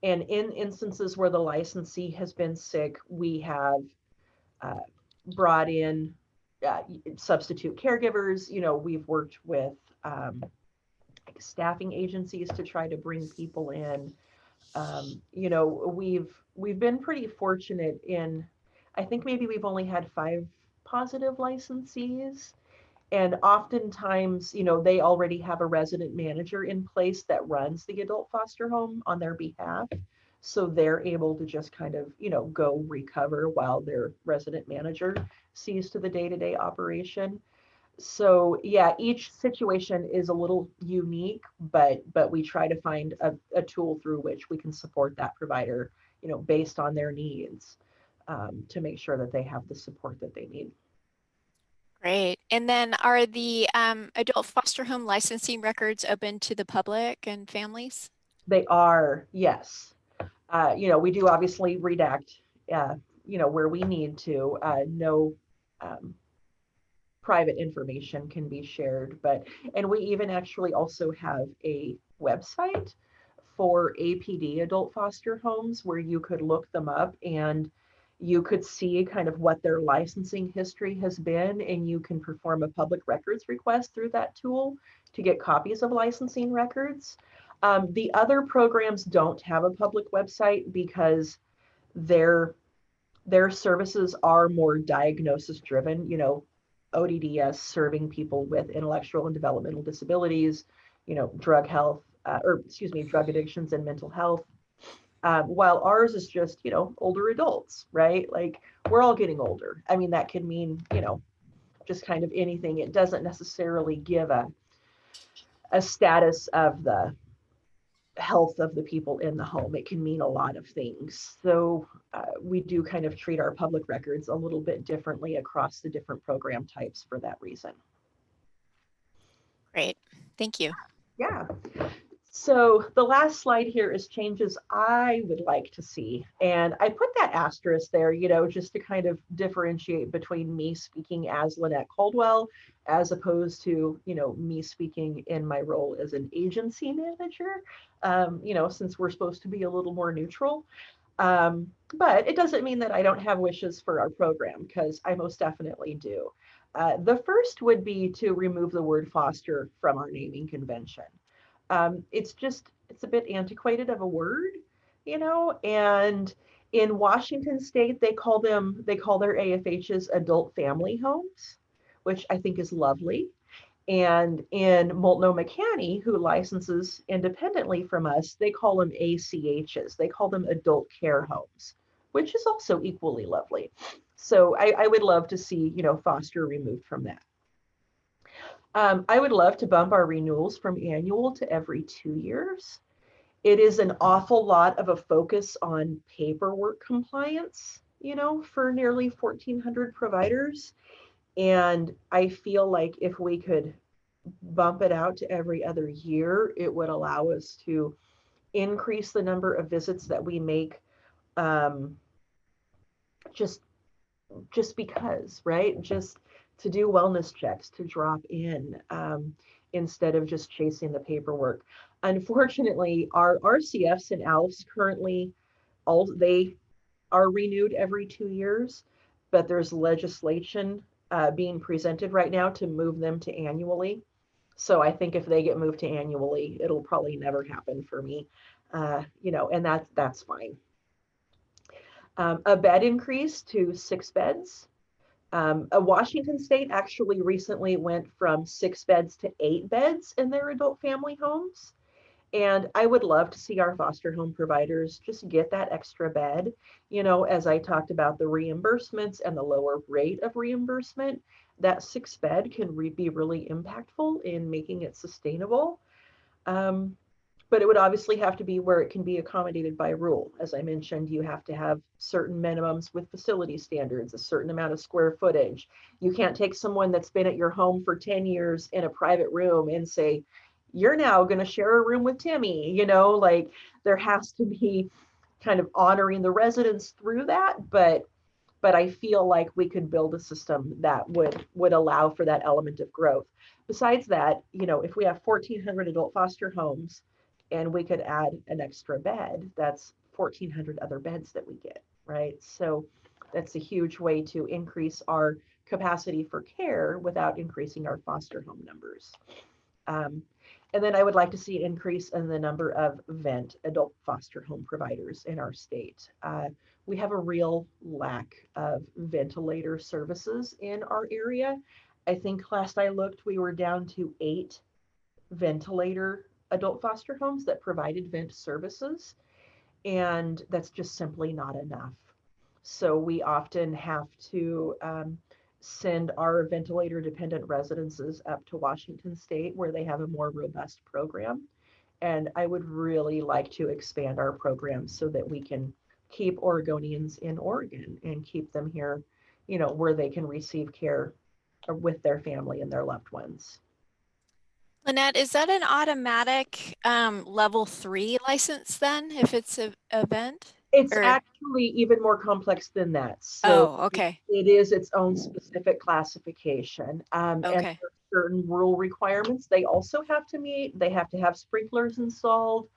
And in instances where the licensee has been sick, we have brought in substitute caregivers. We've worked with staffing agencies to try to bring people in. We've been pretty fortunate in, I think maybe we've only had 5 positive licensees. And oftentimes, they already have a resident manager in place that runs the adult foster home on their behalf. So they're able to just kind of, go recover while their resident manager sees to the day-to-day operation. So yeah, each situation is a little unique, but we try to find a tool through which we can support that provider, based on their needs, to make sure that they have the support that they need.
Great. And then are the adult foster home licensing records open to the public and families?
They are, yes. We do obviously redact, where we need to. No private information can be shared, and we even actually also have a website for APD adult foster homes where you could look them up and you could see kind of what their licensing history has been, and you can perform a public records request through that tool to get copies of licensing records. The other programs don't have a public website because their services are more diagnosis driven, ODDS serving people with intellectual and developmental disabilities, drug addictions and mental health. While ours is just, older adults, right? Like we're all getting older. I mean, that could mean, just kind of anything. It doesn't necessarily give a status of the health of the people in the home. It can mean a lot of things. So we do kind of treat our public records a little bit differently across the different program types for that reason.
Great, thank you.
Yeah. So the last slide here is changes I would like to see. And I put that asterisk there, just to kind of differentiate between me speaking as Lynette Caldwell, as opposed to, me speaking in my role as an agency manager, since we're supposed to be a little more neutral. But it doesn't mean that I don't have wishes for our program, because I most definitely do. The first would be to remove the word foster from our naming convention. It's a bit antiquated of a word, and in Washington State, they call their AFHs adult family homes, which I think is lovely. And in Multnomah County, who licenses independently from us, they call them ACHs. They call them adult care homes, which is also equally lovely. So I would love to see, foster removed from that. I would love to bump our renewals from annual to every 2 years. It is an awful lot of a focus on paperwork compliance, for nearly 1,400 providers. And I feel like if we could bump it out to every other year, it would allow us to increase the number of visits that we make, just because, right? Just to do wellness checks, to drop in, instead of just chasing the paperwork. Unfortunately, our RCFs and ALFs currently, they are renewed every 2 years, but there's legislation being presented right now to move them to annually. So I think if they get moved to annually, it'll probably never happen for me, and that's fine. A bed increase to 6 beds. Washington State actually recently went from 6 beds to 8 beds in their adult family homes. And I would love to see our foster home providers just get that extra bed. As I talked about the reimbursements and the lower rate of reimbursement, that 6 bed can be really impactful in making it sustainable. But it would obviously have to be where it can be accommodated by rule. As I mentioned, you have to have certain minimums with facility standards, a certain amount of square footage. You can't take someone that's been at your home for 10 years in a private room and say, you're now going to share a room with Timmy, like there has to be kind of honoring the residents through that. But I feel like we could build a system that would allow for that element of growth. Besides that, if we have 1,400 adult foster homes, and we could add an extra bed, that's 1,400 other beds that we get, right? So that's a huge way to increase our capacity for care without increasing our foster home numbers. And then I would like to see an increase in the number of adult foster home providers in our state. We have a real lack of ventilator services in our area. I think last I looked, we were down to 8 ventilator adult foster homes that provided vent services, and that's just simply not enough. So we often have to send our ventilator dependent residences up to Washington State, where they have a more robust program. And I would really like to expand our program so that we can keep Oregonians in Oregon and keep them here, where they can receive care with their family and their loved ones.
Lynette, is that an automatic level 3 license then, if it's an event?
It's actually even more complex than that. So
okay.
it is its own specific classification. And there are certain rule requirements they also have to meet. They have to have sprinklers installed.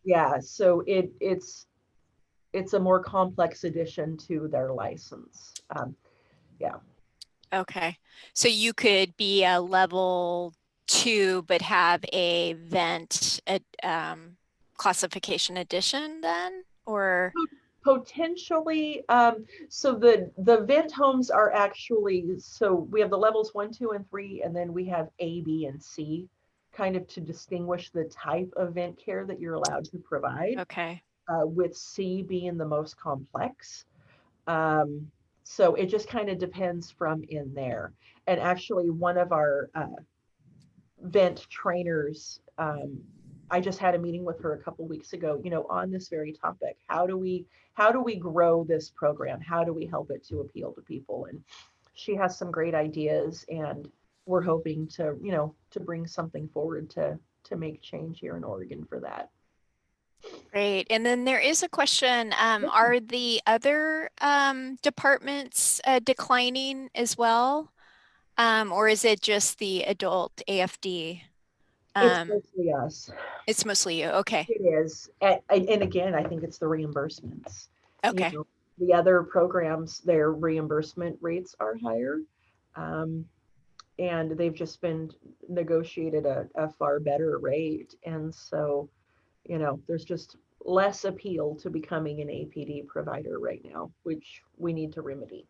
Yeah, so it's a more complex addition to their license. Yeah.
Okay. So you could be a level 2, but have a vent classification addition then, or?
Potentially. So the vent homes are actually, so we have the levels 1, 2, and 3, and then we have A, B, and C, kind of to distinguish the type of vent care that you're allowed to provide.
Okay.
With C being the most complex. So it just kind of depends from in there. And actually, one of our vent trainers, I just had a meeting with her a couple weeks ago, on this very topic. How do we grow this program? How do we help it to appeal to people? And she has some great ideas, and we're hoping to, to bring something forward to make change here in Oregon for that.
Great. And then there is a question, are the other departments declining as well? Or is it just the adult AFD?
It's mostly us.
It's mostly you. Okay.
It is. And again, I think it's the reimbursements.
Okay.
The other programs, their reimbursement rates are higher. and they've just been negotiated a far better rate. And so, there's just less appeal to becoming an APD provider right now, which we need to remedy.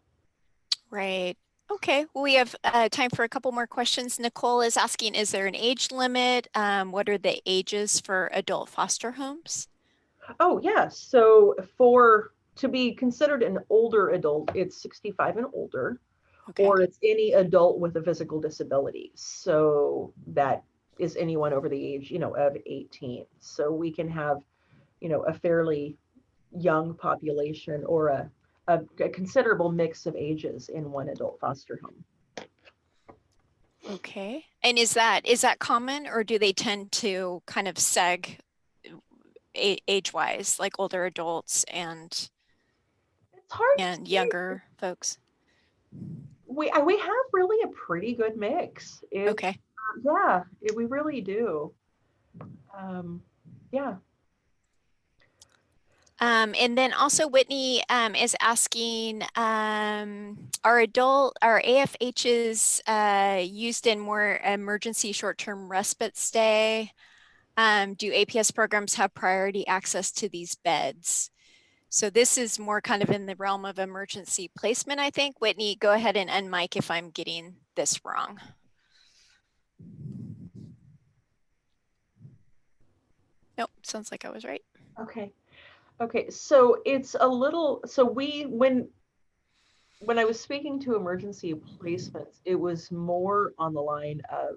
Right. Okay, well, we have time for a couple more questions. Nicole is asking, is there an age limit? What are the ages for adult foster homes?
Oh, yeah. So to be considered an older adult, it's 65 and older,
Okay.
or it's any adult with a physical disability. So that is anyone over the age, of 18. So we can have, a fairly young population or a considerable mix of ages in one adult foster home.
Okay. And is that common, or do they tend to kind of seg age-wise, like older adults and
It's hard to say.
younger folks?
We have really a pretty good mix.
Okay.
Yeah, we really do. Yeah.
And then also Whitney is asking, are AFHs used in more emergency short-term respite stay? Do APS programs have priority access to these beds? So this is more kind of in the realm of emergency placement, I think. Whitney, go ahead and unmic if I'm getting this wrong. Nope, sounds like I was right.
Okay. So it's a little, so when I was speaking to emergency placements, it was more on the line of,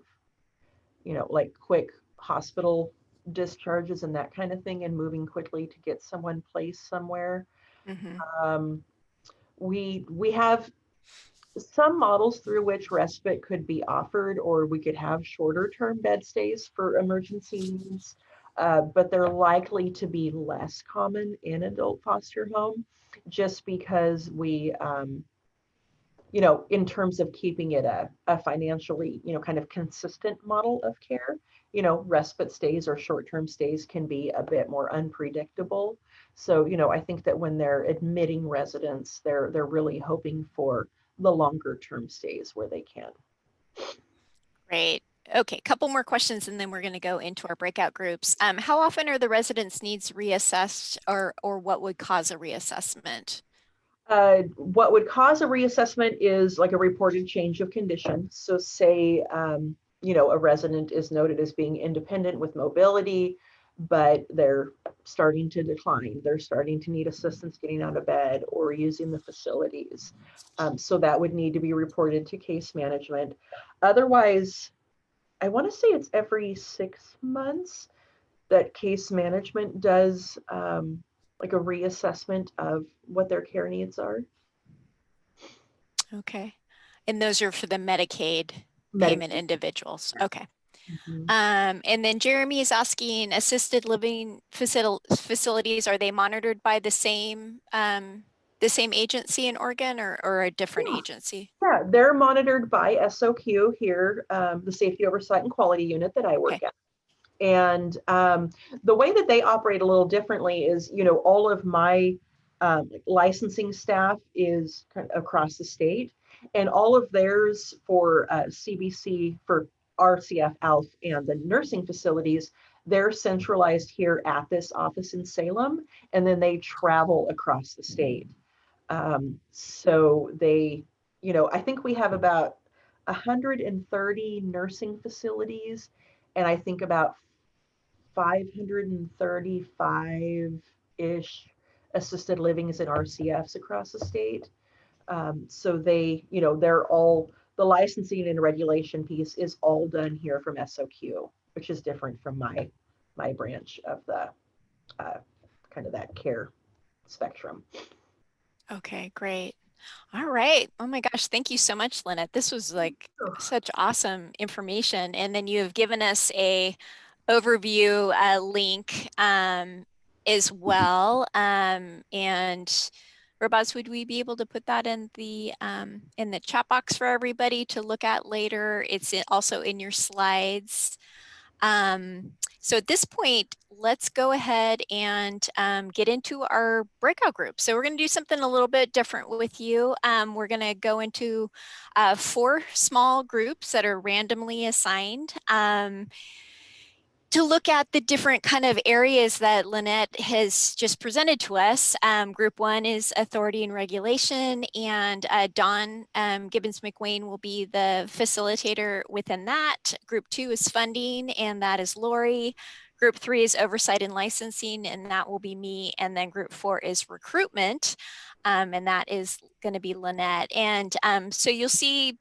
like quick hospital discharges and that kind of thing, and moving quickly to get someone placed somewhere.
Mm-hmm.
We have some models through which respite could be offered, or we could have shorter term bed stays for emergency needs, but they're likely to be less common in adult foster home, just because we, in terms of keeping it a financially, kind of consistent model of care, respite stays or short-term stays can be a bit more unpredictable. So, I think that when they're admitting residents, they're really hoping for the longer term stays where they can.
Great. Okay, couple more questions and then we're going to go into our breakout groups. How often are the residents' needs reassessed, or what would cause a reassessment?
What would cause a reassessment is like a reported change of condition. So say, a resident is noted as being independent with mobility, but they're starting to decline. They're starting to need assistance getting out of bed or using the facilities. So that would need to be reported to case management. Otherwise, I want to say it's every 6 months that case management does like a reassessment of what their care needs are.
Okay. And those are for the Medicaid payment individuals. Okay.
Mm-hmm.
And then Jeremy is asking, assisted living facilities, are they monitored by the same agency in Oregon, or a different agency?
Yeah, they're monitored by SOQ here, the Safety Oversight and Quality Unit that I work at. And the way that they operate a little differently is, all of my licensing staff is kind of across the state, and all of theirs for CBC, for RCF, ALF, and the nursing facilities, they're centralized here at this office in Salem, and then they travel across the state. So they, I think we have about 130 nursing facilities, and I think about 535-ish assisted livings and RCFs across the state. So they, they're all, the licensing and regulation piece is all done here from SOQ, which is different from my branch of the kind of that care spectrum.
Okay, great. All right. Oh my gosh, thank you so much, Lynette. This was like such awesome information. And then you have given us a overview link as well. And Robaz, would we be able to put that in the chat box for everybody to look at later? It's also in your slides. So at this point, let's go ahead and get into our breakout group. So we're going to do something a little bit different with you. We're going to go into 4 small groups that are randomly assigned. To look at the different kind of areas that Lynette has just presented to us. Group 1 is authority and regulation, and Dawn Gibbons McWayne will be the facilitator within that. Group 2 is funding, and that is Lori. Group 3 is oversight and licensing, and that will be me. And then group 4 is recruitment, and that is going to be Lynette. And so you'll see